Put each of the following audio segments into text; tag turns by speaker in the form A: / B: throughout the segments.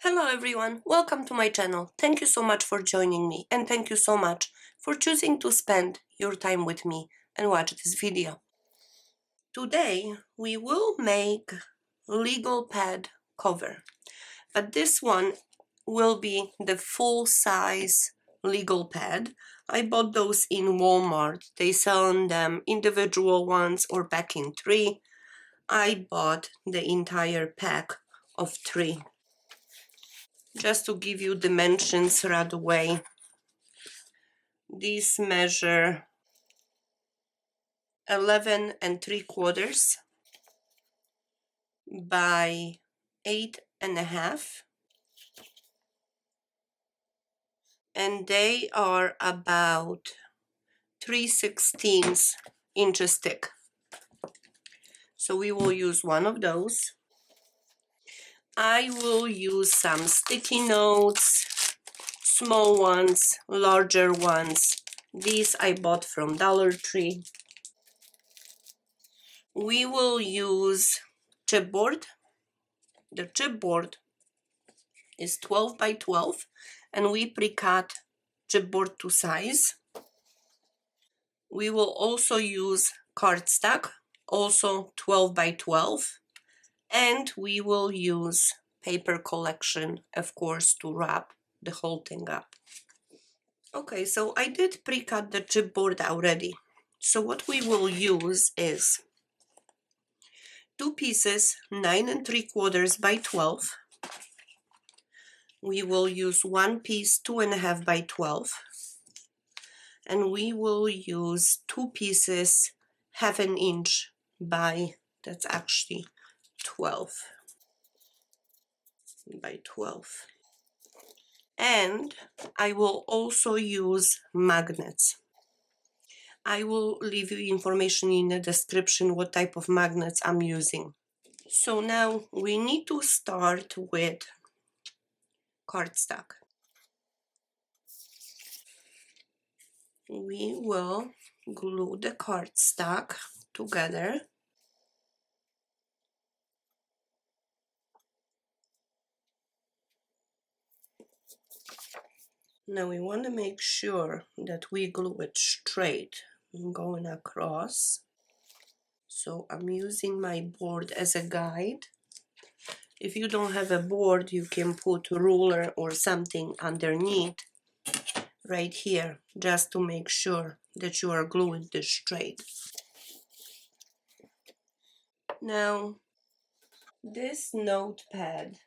A: Hello everyone, welcome to my channel. Thank you so much for joining me and thank you so much for choosing to spend your time with me and watch this video. Today we will make legal pad cover, but this one will be the full size legal pad. I bought those in Walmart. They sell them individual ones or pack in 3. I bought the entire pack of 3. Just to give you dimensions right away, these measure 11 3/4 by 8.5, and they are about 3/16 inches thick. So we will use one of those. I will use some sticky notes, small ones, larger ones. These I bought from Dollar Tree. We will use chipboard. The chipboard is 12 by 12 and we pre-cut chipboard to size. We will also use cardstock, also 12 by 12, and we will use paper collection, of course, to wrap the whole thing up. Okay, so I did pre-cut the chipboard already. So what we will use is 2 pieces 9 3/4 by 12. We will use 1 piece 2.5 by 12, and we will use 2 pieces 1/2 inch by, that's actually 12 by 12. And I will also use magnets. I will leave you information in the description what type of magnets I'm using. So now we need to start with cardstock. We will glue the cardstock together. Now we want to make sure that we glue it straight, going across. So I'm using my board as a guide. If you don't have a board, you can put a ruler or something underneath right here, just to make sure that you are gluing this straight. Now, this notepad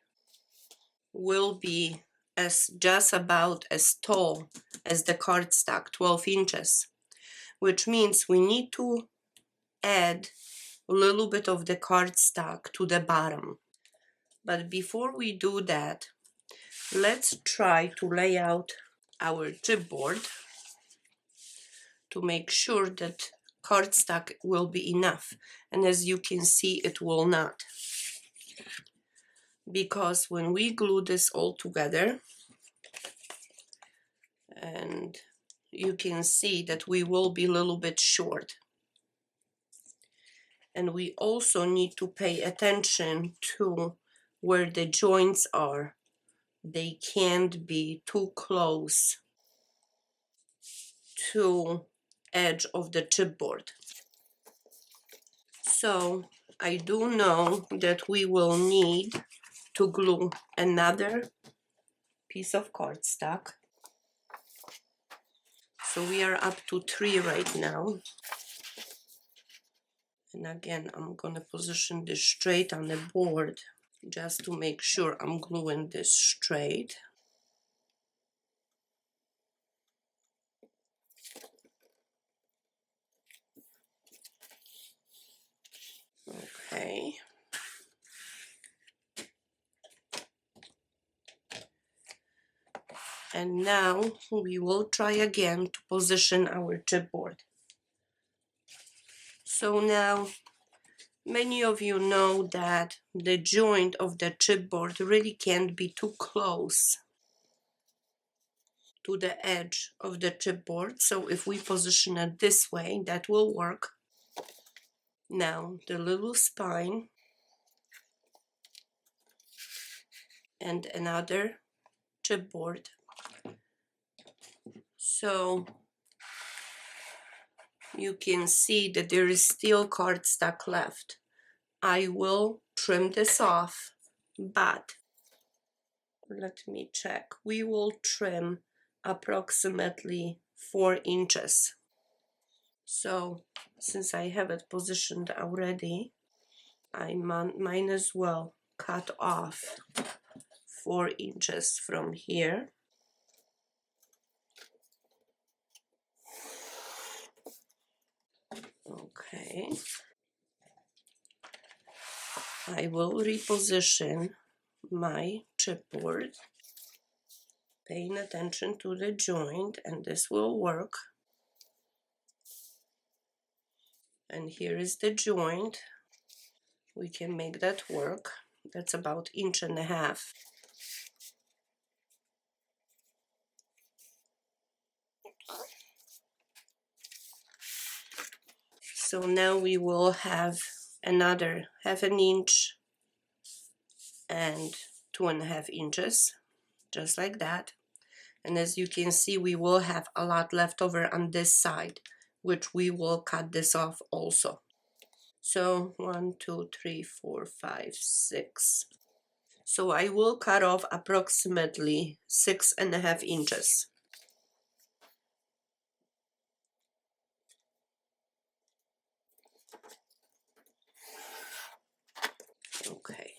A: will be just about as tall as the cardstock, 12 inches, which means we need to add a little bit of the cardstock to the bottom. But before we do that, let's try to lay out our chipboard to make sure that cardstock will be enough. And as you can see, it will not. Because when we glue this all together, and you can see that we will be a little bit short. And we also need to pay attention to where the joints are. They can't be too close to edge of the chipboard. So I do know that we will need to glue another piece of cardstock. So we are up to 3 right now. And again, I'm going to position this straight on the board just to make sure I'm gluing this straight. Okay. And now we will try again to position our chipboard. So now, many of you know that the joint of the chipboard really can't be too close to the edge of the chipboard. So if we position it this way, that will work. Now the little spine and another chipboard. So you can see that there is still cardstock left. I will trim this off, but let me check. We will trim approximately 4 inches. So since I have it positioned already, I might as well cut off 4 inches from here. Okay. I will reposition my chipboard, paying attention to the joint, and this will work. And here is the joint. We can make that work. That's about 1.5 inches. So now we will have another 1/2 inch and 2.5 inches, just like that. And as you can see, we will have a lot left over on this side, which we will cut this off also. So 1, 2, 3, 4, 5, 6. So I will cut off approximately 6.5 inches. Okay.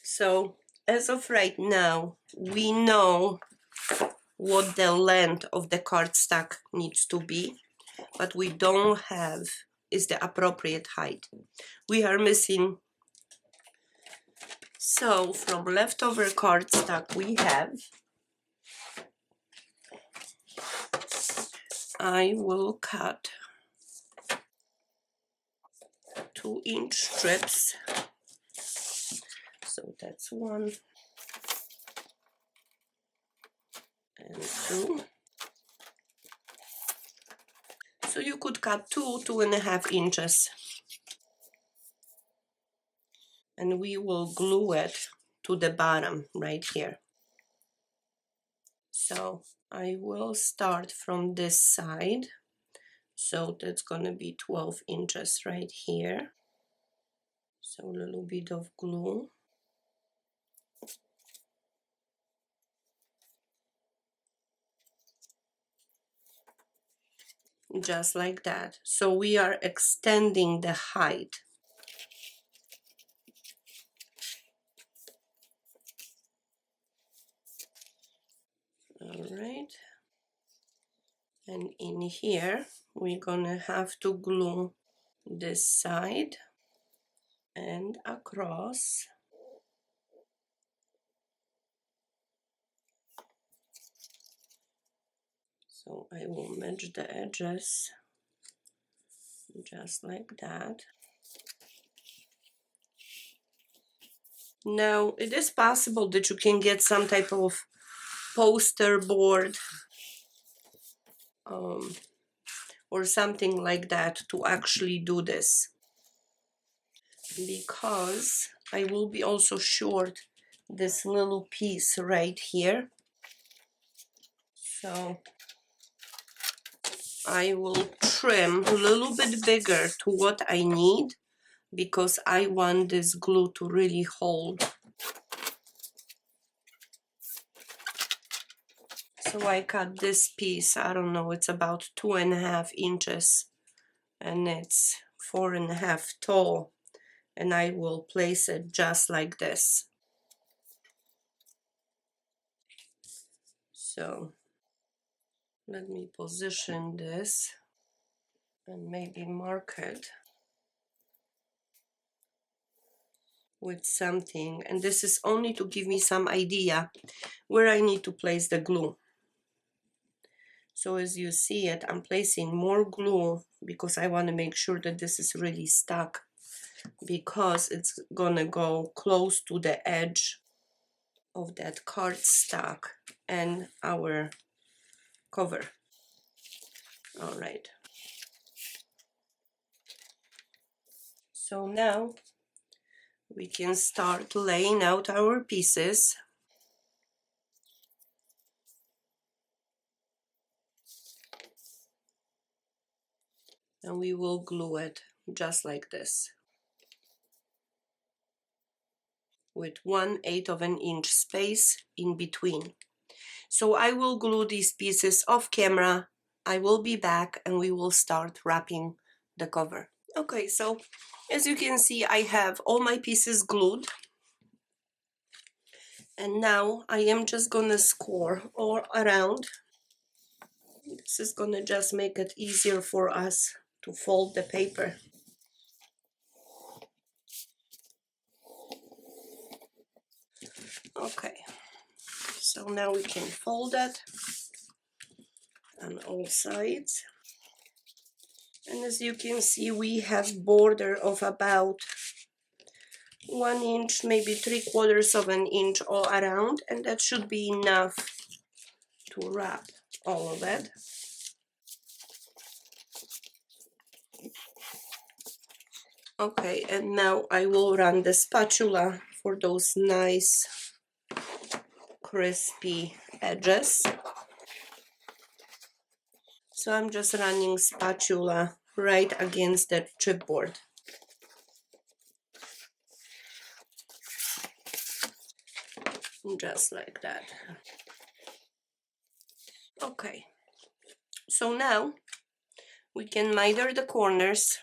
A: So as of right now, we know what the length of the cardstock needs to be, but we don't have is the appropriate height. We are missing. So from leftover cardstock we have, I will cut 2-inch strips. So that's 1 and 2. So you could cut 2.5 inches. And we will glue it to the bottom right here. So I will start from this side. So that's gonna be 12 inches right here. So a little bit of glue. Just like that. So we are extending the height. All right. And in here, we're gonna have to glue this side and across. So I will match the edges just like that. Now, it is possible that you can get some type of poster board or something like that to actually do this, because I will be also short this little piece right here. So I will trim a little bit bigger to what I need, because I want this glue to really hold. So I cut this piece, I don't know, it's about 2.5 inches and it's 4.5 tall, and I will place it just like this. So let me position this and maybe mark it with something, and this is only to give me some idea where I need to place the glue. So as you see it, I'm placing more glue because I want to make sure that this is really stuck, because it's gonna go close to the edge of that cardstock and our cover. All right. So now we can start laying out our pieces. And we will glue it just like this, with 1/8 of an inch space in between. So I will glue these pieces off camera. I will be back and we will start wrapping the cover. Okay, so as you can see, I have all my pieces glued. And now I am just gonna score all around. This is gonna just make it easier for us to fold the paper. Okay, so now we can fold it on all sides. And as you can see, we have border of about 1 inch, maybe 3/4 of an inch all around, and that should be enough to wrap all of it. Okay, and now I will run the spatula for those nice crispy edges. So I'm just running spatula right against the chipboard. Just like that. Okay, so now we can miter the corners.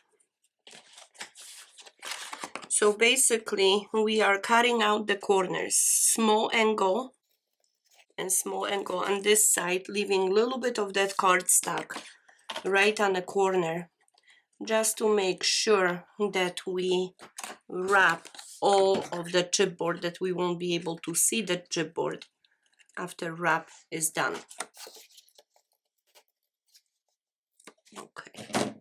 A: So basically we are cutting out the corners, small angle and small angle on this side, leaving a little bit of that cardstock right on the corner, just to make sure that we wrap all of the chipboard, that we won't be able to see the chipboard after wrap is done. Okay.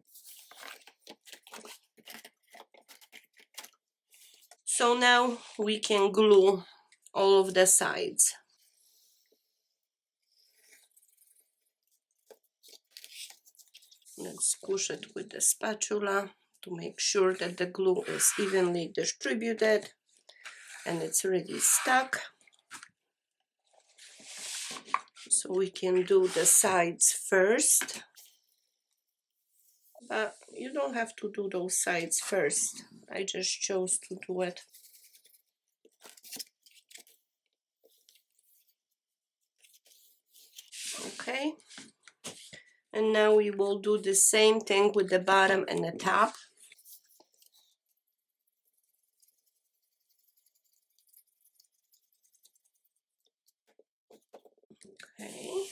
A: So now we can glue all of the sides. Let's squish it with the spatula to make sure that the glue is evenly distributed and it's already stuck. So we can do the sides first. But you don't have to do those sides first. I just chose to do it. Okay. And now we will do the same thing with the bottom and the top. Okay.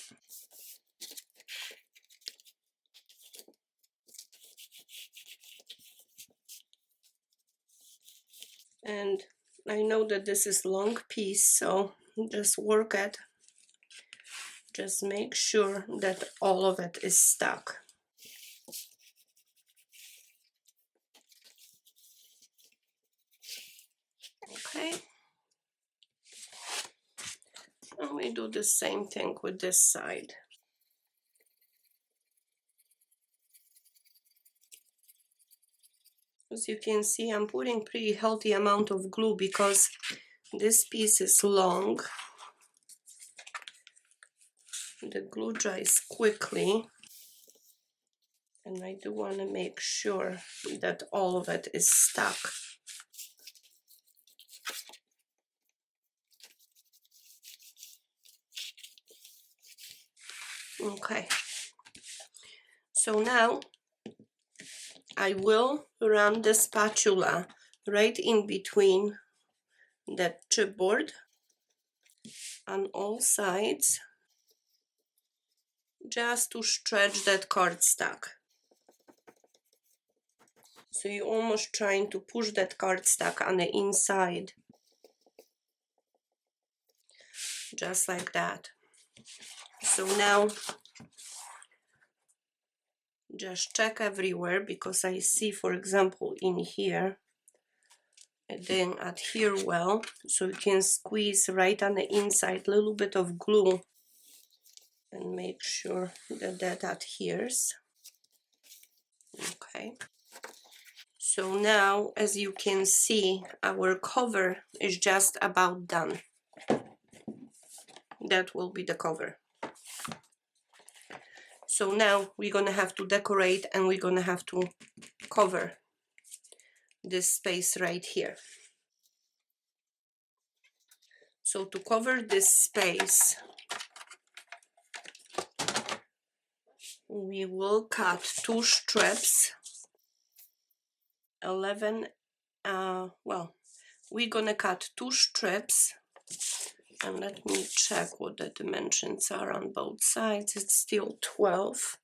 A: And I know that this is long piece, so just work it. Just make sure that all of it is stuck. Okay. And we do the same thing with this side. As you can see, I'm putting pretty healthy amount of glue because this piece is long. The glue dries quickly, and I do want to make sure that all of it is stuck. Okay, so now I will run the spatula right in between the chipboard on all sides, just to stretch that cardstock. So you're almost trying to push that cardstock on the inside, just like that. So now just check everywhere, because I see, for example, in here it didn't adhere well, so you can squeeze right on the inside a little bit of glue and make sure that that adheres. Okay, So now, as you can see, our cover is just about done. That will be the cover. So now we're gonna have to decorate, and we're gonna have to cover this space right here. So to cover this space, we will cut 2 strips, 11, well, we're gonna cut 2 strips, and let me check what the dimensions are on both sides. It's still 12,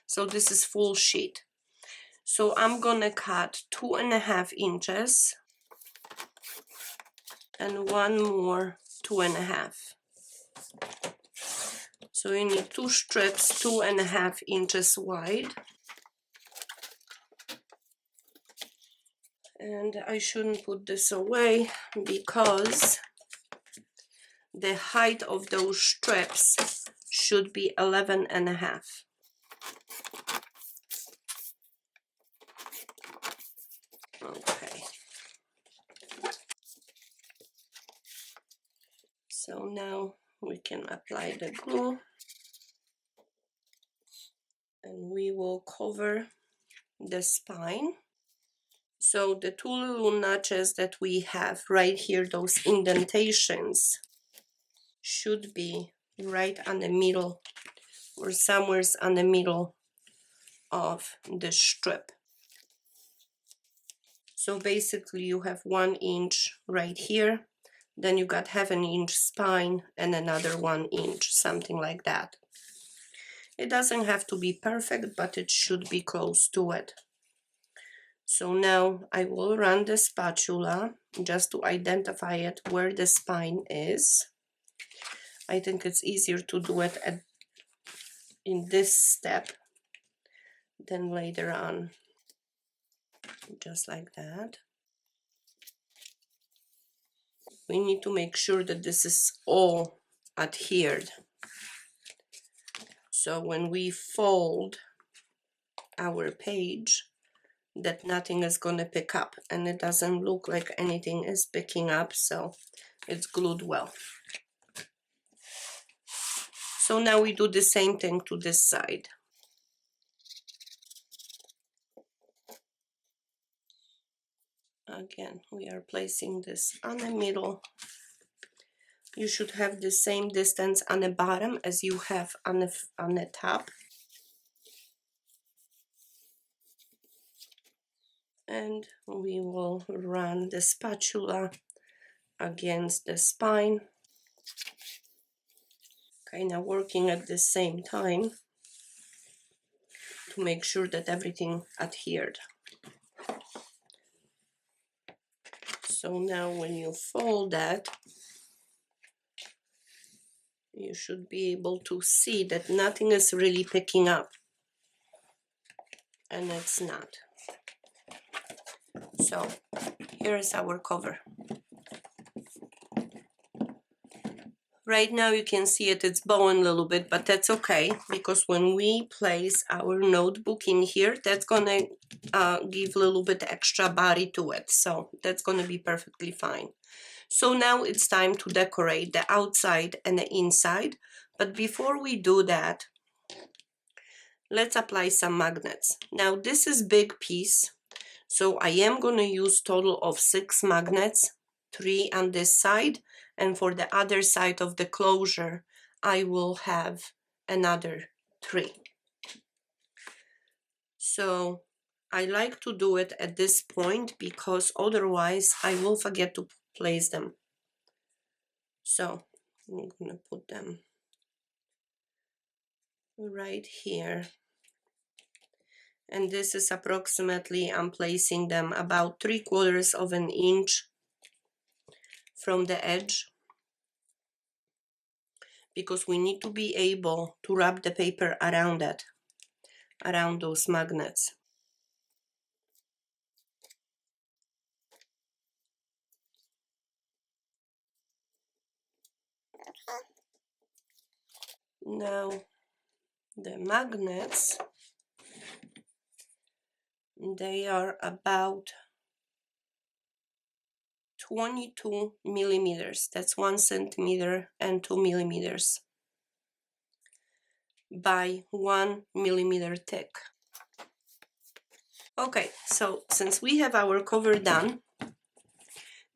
A: so this is full sheet. So I'm gonna cut 2.5 inches and one more 2.5. So you need 2 strips 2.5 inches wide. And I shouldn't put this away because the height of those strips should be 11.5. Okay. So now we can apply the glue, and we will cover the spine. So the 2 little notches that we have right here, those indentations, should be right on the middle, or somewhere on the middle of the strip. So basically you have 1 inch right here, then you got 1/2 inch spine and another 1 inch, something like that. It doesn't have to be perfect, but it should be close to it. So now I will run the spatula just to identify it where the spine is. I think it's easier to do it in this step than later on. Just like that. We need to make sure that this is all adhered. So when we fold our page, that nothing is going to pick up, and it doesn't look like anything is picking up, so it's glued well. So now we do the same thing to this side. Again, we are placing this on the middle. You should have the same distance on the bottom as you have on the top. And we will run the spatula against the spine, kind of working at the same time to make sure that everything adhered. So now when you fold that, you should be able to see that nothing is really picking up, and it's not. So here is our cover. Right now you can see it's bowing a little bit, but that's okay, because when we place our notebook in here, that's gonna give a little bit extra body to it, so that's gonna be perfectly fine. So now it's time to decorate the outside and the inside, but before we do that, let's apply some magnets. Now this is big piece, so I am gonna use total of 6 magnets, 3 on this side, and for the other side of the closure, I will have another 3. So I like to do it at this point because otherwise I will forget to place them. So I'm gonna put them right here. And this is approximately, I'm placing them about 3/4 of an inch from the edge, because we need to be able to wrap the paper around it, around those magnets. Now the magnets, They are about 22 millimeters. That's 1 centimeter and 2 millimeters by 1 millimeter thick. Okay, so since we have our cover done,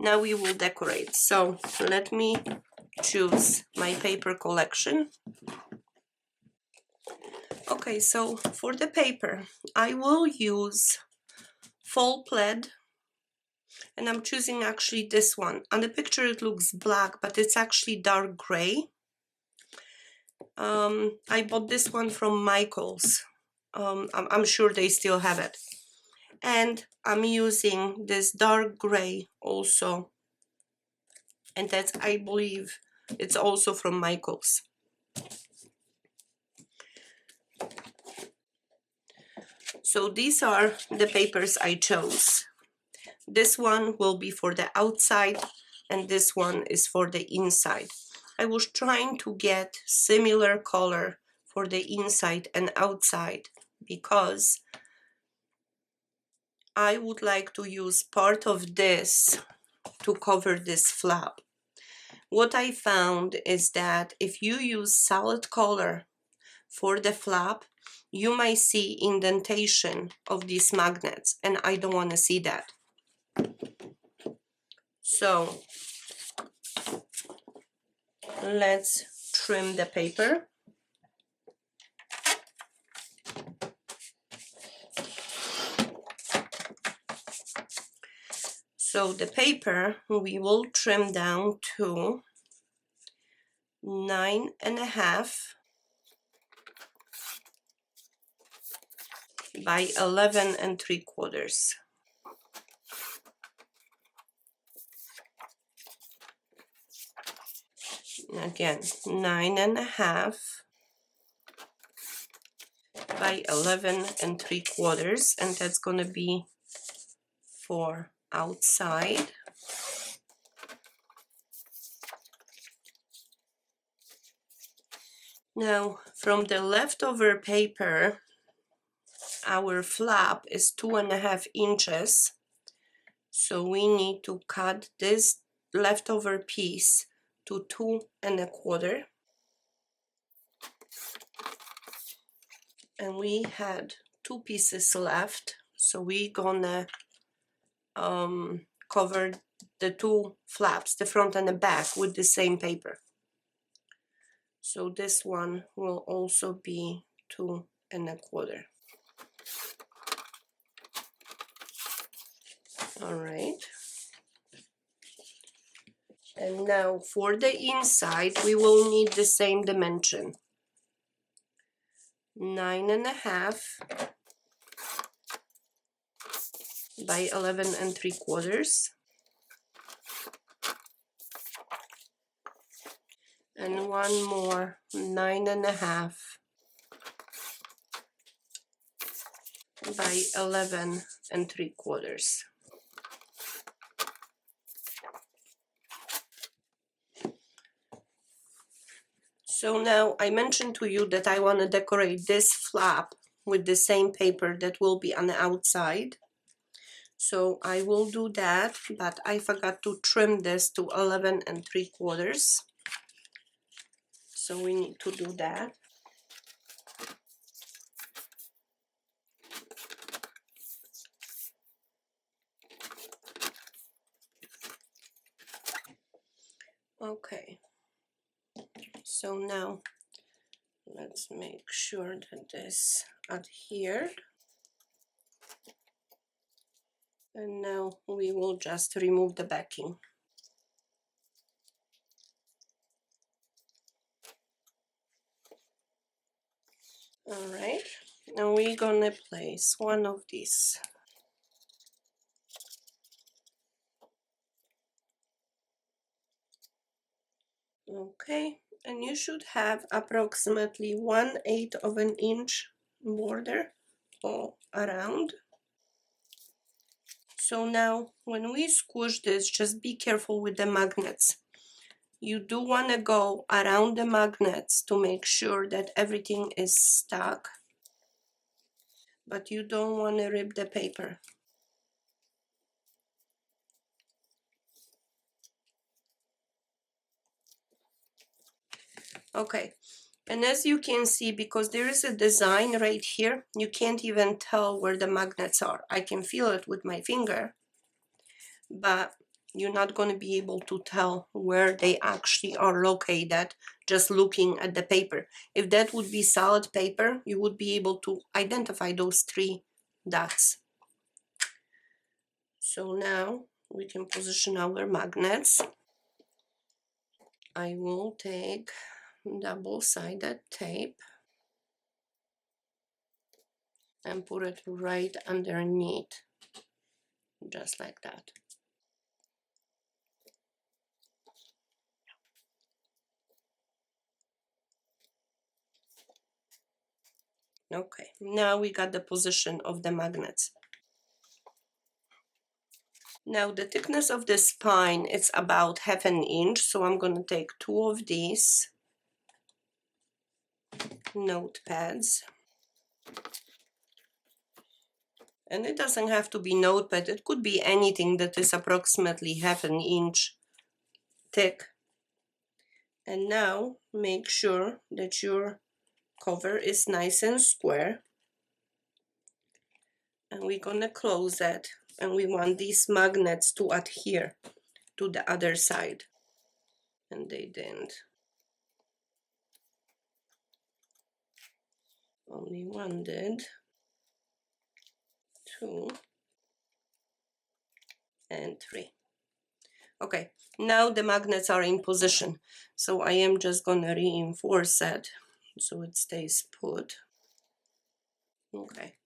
A: now we will decorate. So let me choose my paper collection. Okay, so for the paper, I will use fall plaid, and I'm choosing actually this one. On the picture it looks black, but it's actually dark gray. I bought this one from Michael's. I'm sure they still have it. And I'm using this dark gray also, and that's, I believe, it's also from Michael's. So these are the papers I chose. This one will be for the outside, and this one is for the inside. I was trying to get similar color for the inside and outside because I would like to use part of this to cover this flap. What I found is that if you use solid color for the flap, you might see indentation of these magnets, and I don't want to see that. So let's trim the paper. So the paper we will trim down to 9.5 by 11.75. Again, 9.5 by 11.75, and that's gonna be for outside. Now, from the leftover paper, our flap is 2.5 inches, so we need to cut this leftover piece to 2.25. And we had 2 pieces left, so we gonna cover the 2 flaps, the front and the back, with the same paper. So this one will also be 2.25. All right. And now for the inside, we will need the same dimension. 9.5 by 11.75. And one more 9.5 by 11.75. So now I mentioned to you that I want to decorate this flap with the same paper that will be on the outside. So I will do that, but I forgot to trim this to 11.75. So we need to do that. Okay. So now let's make sure that this adhered. And now we will just remove the backing. All right, now we're gonna place one of these. Okay, and you should have approximately 1/8 of an inch border all around. So now when we squish this, just be careful with the magnets. You do want to go around the magnets to make sure that everything is stuck. but you don't want to rip the paper. Okay, and as you can see, because there is a design right here, you can't even tell where the magnets are. I can feel it with my finger, but you're not going to be able to tell where they actually are located just looking at the paper. If that would be solid paper, you would be able to identify those 3 dots. So now we can position our magnets. I will take double-sided tape and put it right underneath, just like that. Okay, now we got the position of the magnets. Now the thickness of the spine is about 1/2 inch, so I'm going to take 2 of these notepads. And it doesn't have to be notepad, it could be anything that is approximately 1/2 inch thick. And now make sure that your cover is nice and square. And we're going to close it, and we want these magnets to adhere to the other side. And they didn't. Only one did. 2 and 3. Okay, now the magnets are in position, so I am just gonna reinforce it so it stays put. Okay.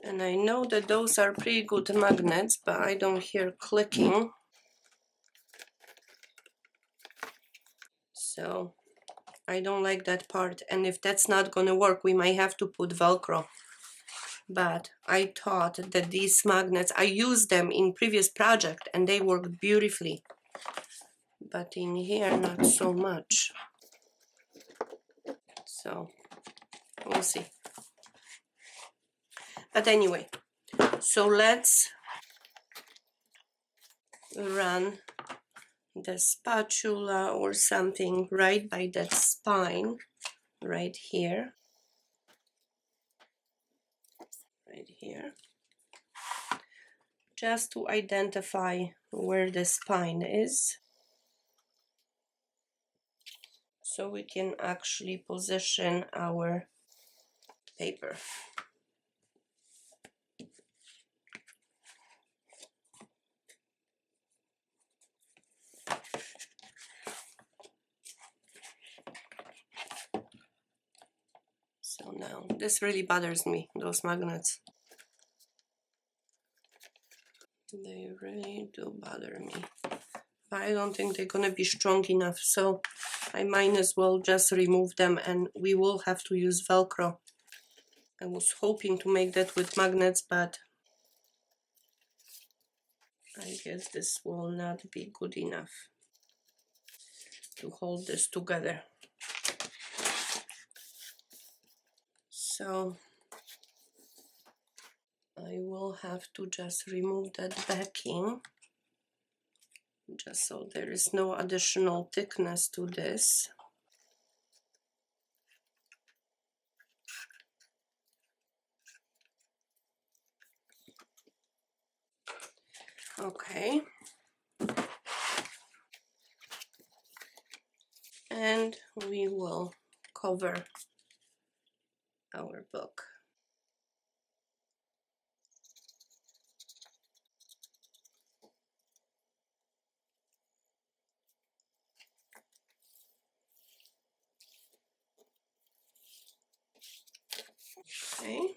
A: And I know that those are pretty good magnets, but I don't hear clicking. So I don't like that part, and if that's not gonna work, we might have to put Velcro. But I thought that these magnets, I used them in previous project and they worked beautifully. But in here, not so much. So we'll see. But anyway, so let's run the spatula or something right by that spine, right here, just to identify where the spine is, so we can actually position our paper. So now, this really bothers me, those magnets. They really do bother me. But I don't think they're gonna be strong enough, so I might as well just remove them, and we will have to use Velcro. I was hoping to make that with magnets, but I guess this will not be good enough to hold this together. So I will have to just remove that backing, just so there is no additional thickness to this. Okay. And we will cover our book. Okay.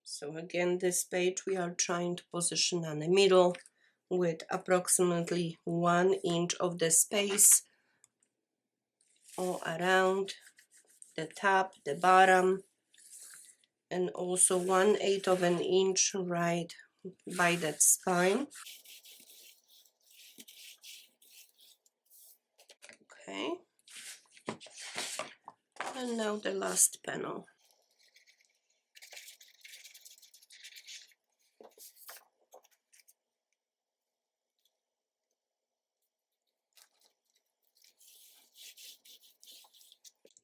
A: So again, this page we are trying to position on the middle with approximately 1 inch of the space all around the top, the bottom, and also 1/8 of an inch right by that spine. Okay, and now the last panel.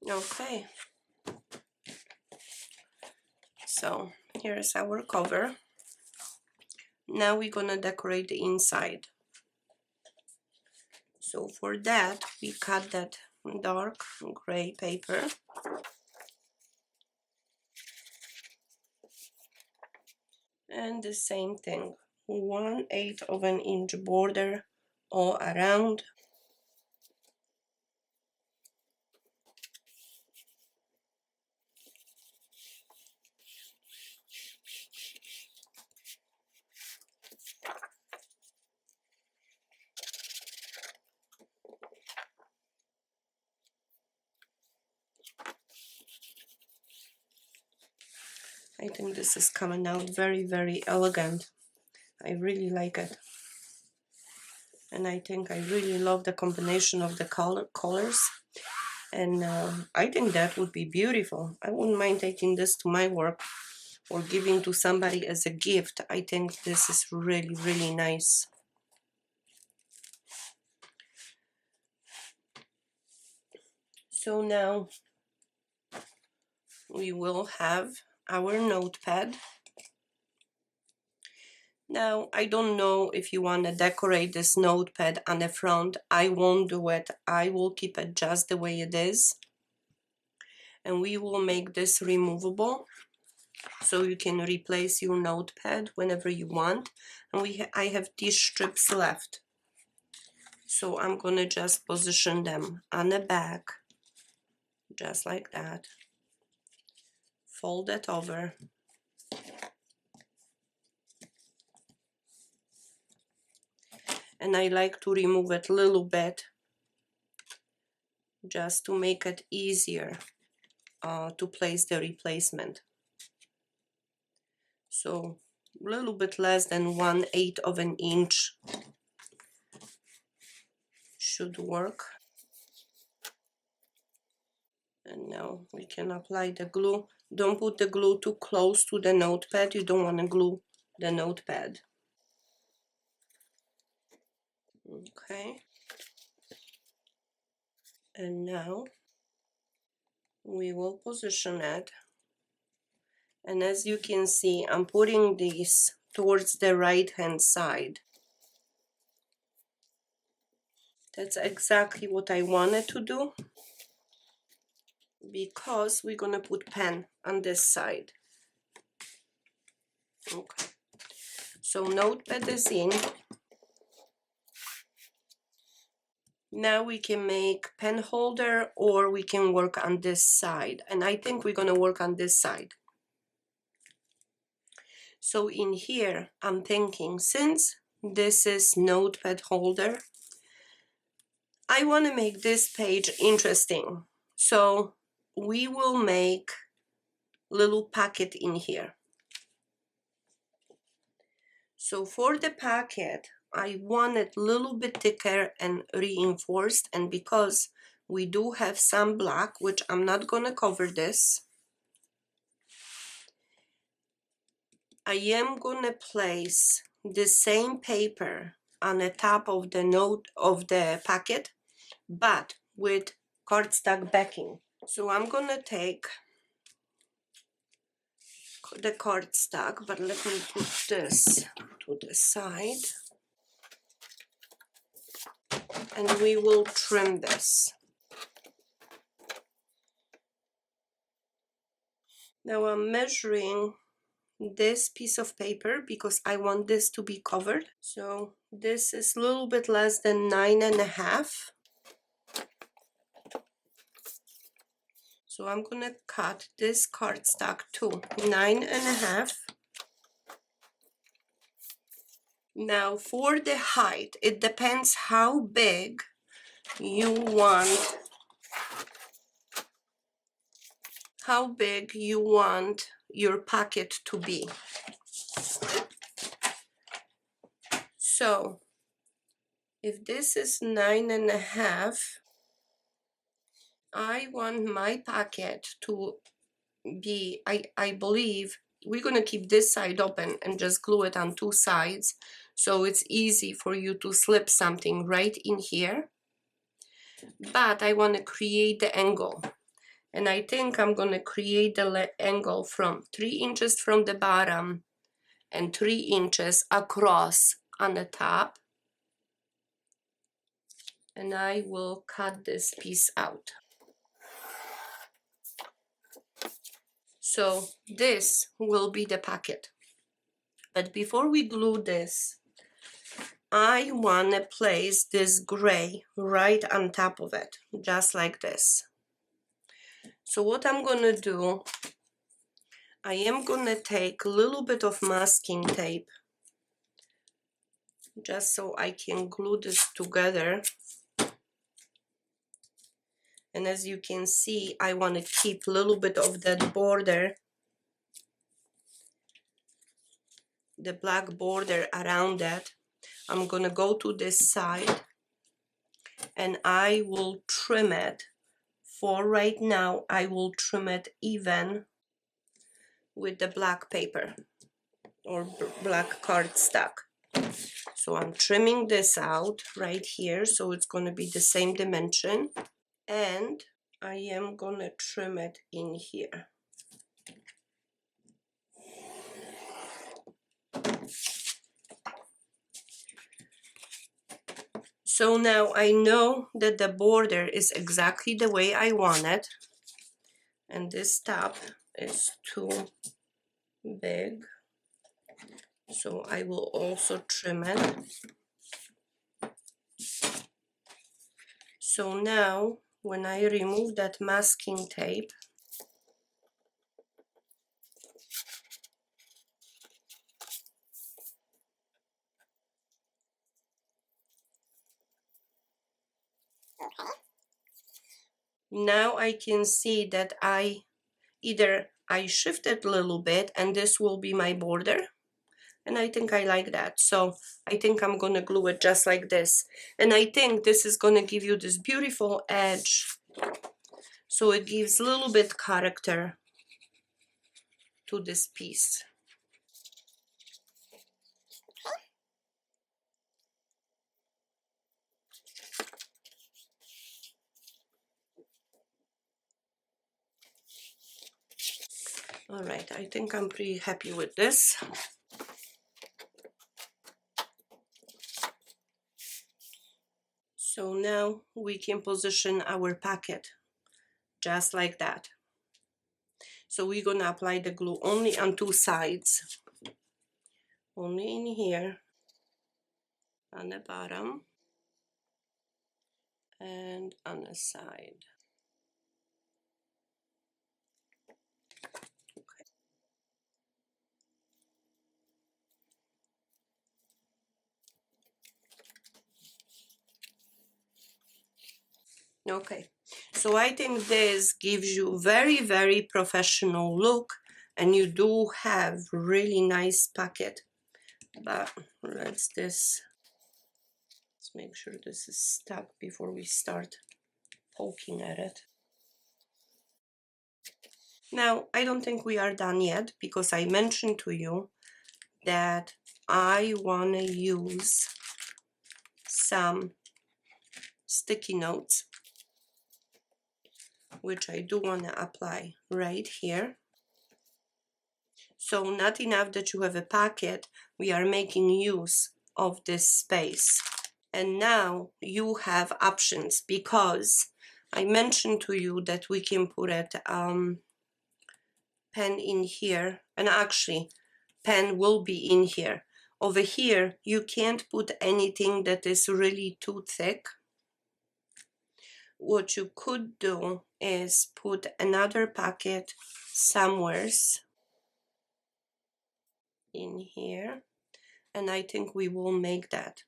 A: Okay, so here's our cover. Now we're gonna decorate the inside. So for that, we cut that dark gray paper. And the same thing, 1/8 of an inch border all around. I think this is coming out very, very elegant. I really like it. And I think I really love the combination of the colors. And I think that would be beautiful. I wouldn't mind taking this to my work or giving to somebody as a gift. I think this is really, really nice. So now we will have our notepad. Now, I don't know if you want to decorate this notepad on the front. I won't do it. I will keep it just the way it is. And we will make this removable, so you can replace your notepad whenever you want. And I have these strips left. So I'm going to just position them on the back, just like that. Fold it over. And I like to remove it a little bit, just to make it easier to place the replacement. So a little bit less than 1/8 of an inch should work. And now we can apply the glue. Don't put the glue too close to the notepad. You don't want to glue the notepad. Okay. And now we will position it. And as you can see, I'm putting this towards the right hand side. That's exactly what I wanted to do, because we're gonna put pen on this side. Okay, so notepad is in. Now we can make pen holder, or we can work on this side, and I think we're gonna work on this side. So in here, I'm thinking, since this is notepad holder, I want to make this page interesting. So we will make little pocket in here. So for the pocket, I want it a little bit thicker and reinforced, and because we do have some black, which I'm not gonna cover this, I am gonna place the same paper on the top of the note of the packet, but with cardstock backing. So I'm gonna take the cardstock, but let me put this to the side, and we will trim this. Now I'm measuring this piece of paper because I want this to be covered. So this is a little bit less than 9.5. So I'm gonna cut this cardstock to 9.5. Now for the height, it depends how big you want your packet to be. So if this is 9.5, I want my packet to be, I believe, we're going to keep this side open and just glue it on two sides, so it's easy for you to slip something right in here. But I want to create the angle, and I think I'm going to create the angle from 3 inches from the bottom and 3 inches across on the top, and I will cut this piece out. So this will be the packet. But before we glue this, I want to place this gray right on top of it, just like this. So what I'm going to do, I am going to take a little bit of masking tape, just so I can glue this together. And as you can see, I want to keep a little bit of that border, the black border around that. I'm going to go to this side and I will trim it. For right now, I will trim it even with the black paper or black cardstock. So I'm trimming this out right here, so it's going to be the same dimension, and I am going to trim it in here. So now I know that the border is exactly the way I want it, and this top is too big, so I will also trim it. So now when I remove that masking tape, now I can see that I shifted a little bit and this will be my border, and I think I like that. So I think I'm gonna glue it just like this, and I think this is gonna give you this beautiful edge, so it gives a little bit character to this piece. All right, I think I'm pretty happy with this. So now we can position our packet just like that. So we're gonna apply the glue only on two sides, only in here on the bottom and on the side. Okay, so I think this gives you very, very professional look, and you do have really nice packet. But let's make sure this is stuck before we start poking at it. Now, I don't think we are done yet, because I mentioned to you that I want to use some sticky notes, which I do want to apply right here. So not enough that you have a packet, we are making use of this space. And now you have options, because I mentioned to you that we can put a pen in here, and actually pen will be in here. Over here you can't put anything that is really too thick. What you could do is put another packet somewhere in here, and I think we will make that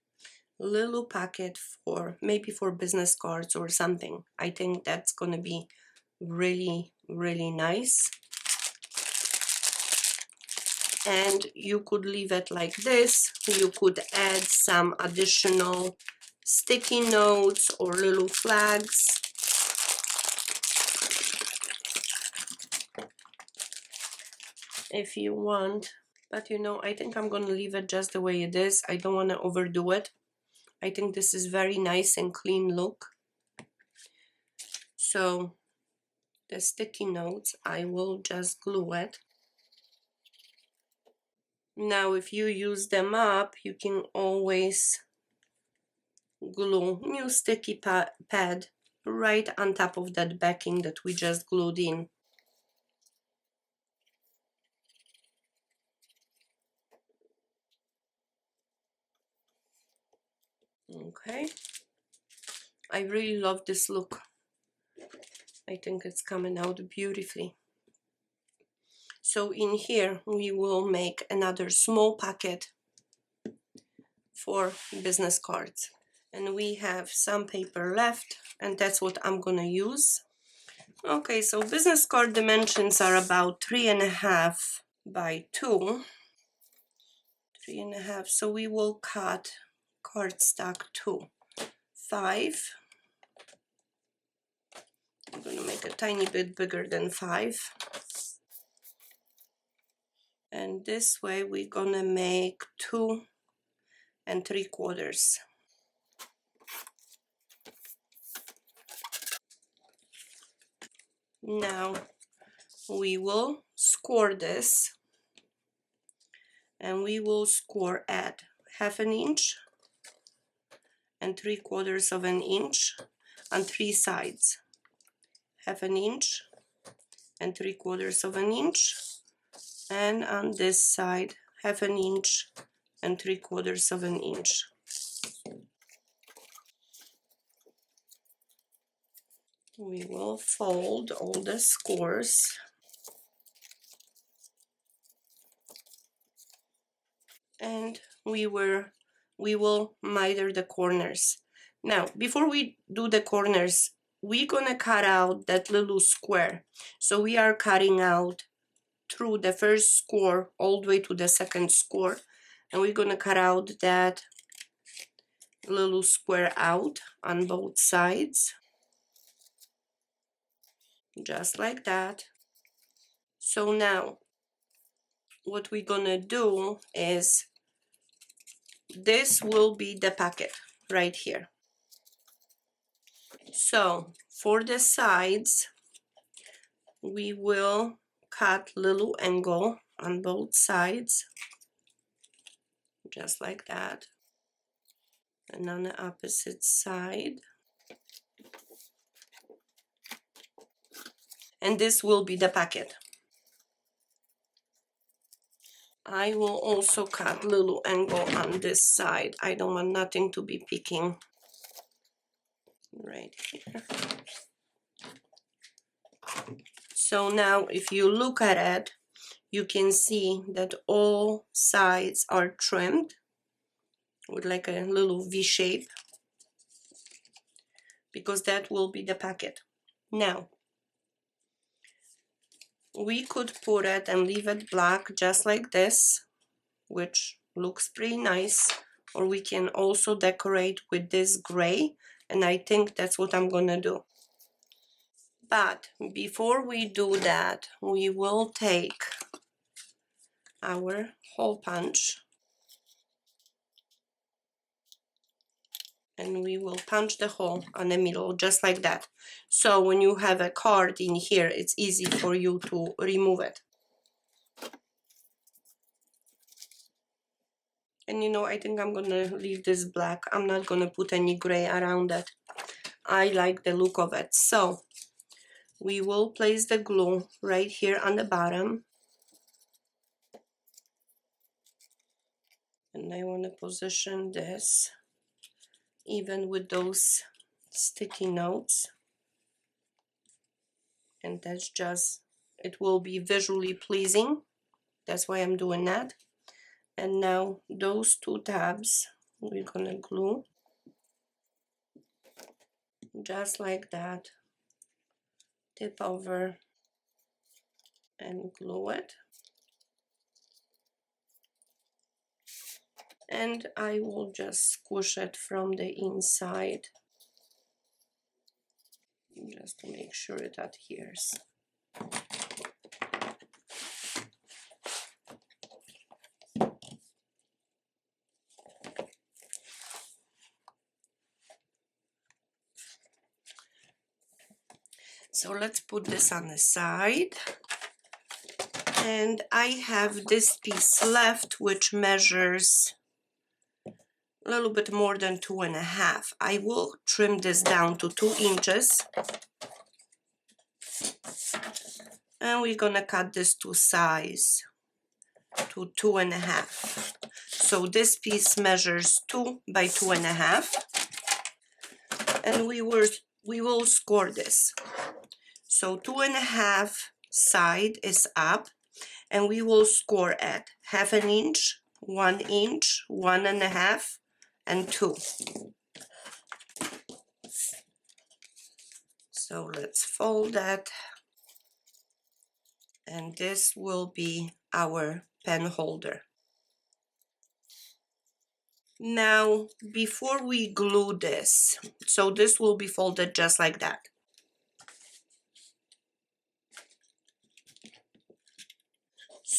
A: little packet for maybe for business cards or something. I think that's gonna be really, really nice. and you could leave it like this. You could add some additional sticky notes or little flags. If you want, but you know, I think I'm gonna leave it just the way it is. I don't want to overdo it. I think this is very nice and clean look. So the sticky notes, I will just glue it. Now if you use them up, you can always glue new sticky pad right on top of that backing that we just glued in. Okay, I really love this look. I think it's coming out beautifully. So in here we will make another small packet for business cards, and we have some paper left, and that's what I'm gonna use. Okay, so business card dimensions are about 3.5 by 2. 3.5, so we will cut cardstock to 5. I'm gonna make a tiny bit bigger than 5. And this way we're gonna make 2 3/4. Now we will score this, and we will score at 1/2 inch and 3/4 inch on 3 sides. 1/2 inch and 3/4 inch, and on this side 1/2 inch and 3/4 inch. We will fold all the scores, and we will miter the corners. Now before we do the corners, we're gonna cut out that little square. So we are cutting out through the first score all the way to the second score, and we're gonna cut out that little square out on both sides, just like that. So now what we're gonna do is, this will be the packet right here. So for the sides, we will cut little angle on both sides, just like that. And on the opposite side. And this will be the packet. I will also cut little angle on this side. I don't want nothing to be peeking right here. So now if you look at it, you can see that all sides are trimmed with like a little V shape, because that will be the packet. Now we could put it and leave it black just like this, which looks pretty nice, or we can also decorate with this gray, and I think that's what I'm gonna do. But before we do that, we will take our hole punch and we will punch the hole on the middle just like that. So when you have a card in here, it's easy for you to remove it. And you know, I think I'm gonna leave this black. I'm not gonna put any gray around it. I like the look of it. So we will place the glue right here on the bottom. And I want to position this even with those sticky notes. And that's just, it will be visually pleasing. That's why I'm doing that. And now those 2 tabs, we're gonna glue just like that. Tip over and glue it. And I will just squish it from the inside just to make sure it adheres. So let's put this on the side. And I have this piece left, which measures a little bit more than 2.5. I will trim this down to 2 inches. And we're gonna cut this to size, to 2.5. So this piece measures 2 by 2.5. And we will score this. So 2.5 side is up, and we will score at 1/2 inch, 1 inch, 1.5, and 2. So let's fold that, and this will be our pen holder. Now, before we glue this, so this will be folded just like that.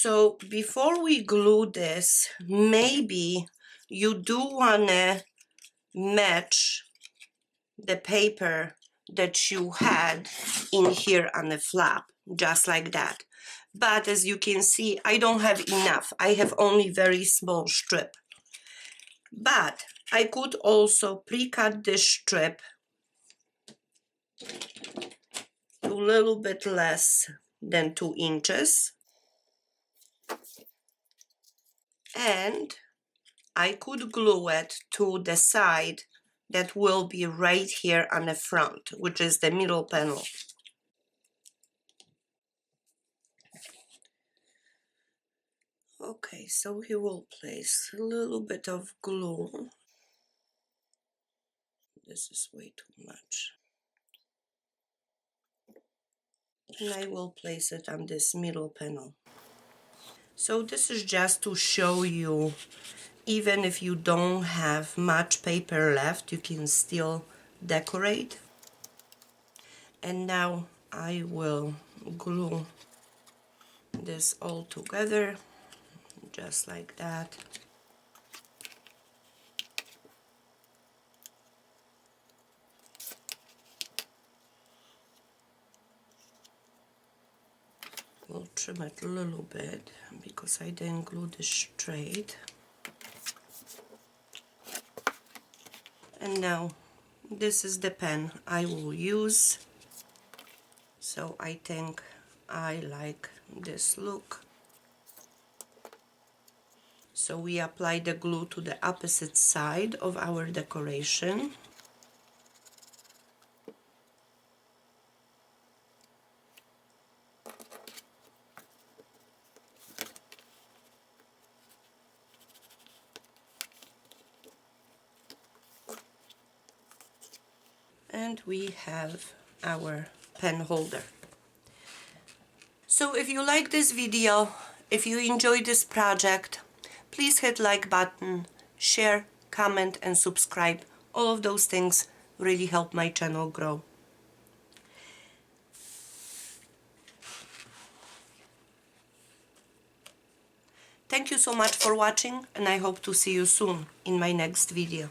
A: So before we glue this, maybe you do want to match the paper that you had in here on the flap, just like that. But as you can see, I don't have enough. I have only very small strip. But I could also pre-cut this strip to a little bit less than 2 inches. And I could glue it to the side that will be right here on the front, which is the middle panel. Okay, so we will place a little bit of glue. This is way too much. And I will place it on this middle panel. So this is just to show you, even if you don't have much paper left, you can still decorate. And now I will glue this all together, just like that. We'll trim it a little bit because I didn't glue this straight. And now this is the pen I will use. So I think I like this look. So we apply the glue to the opposite side of our decoration. And we have our pen holder. So if you like this video, if you enjoyed this project, please hit like button, share, comment and subscribe. All of those things really help my channel grow. Thank you so much for watching, and I hope to see you soon in my next video.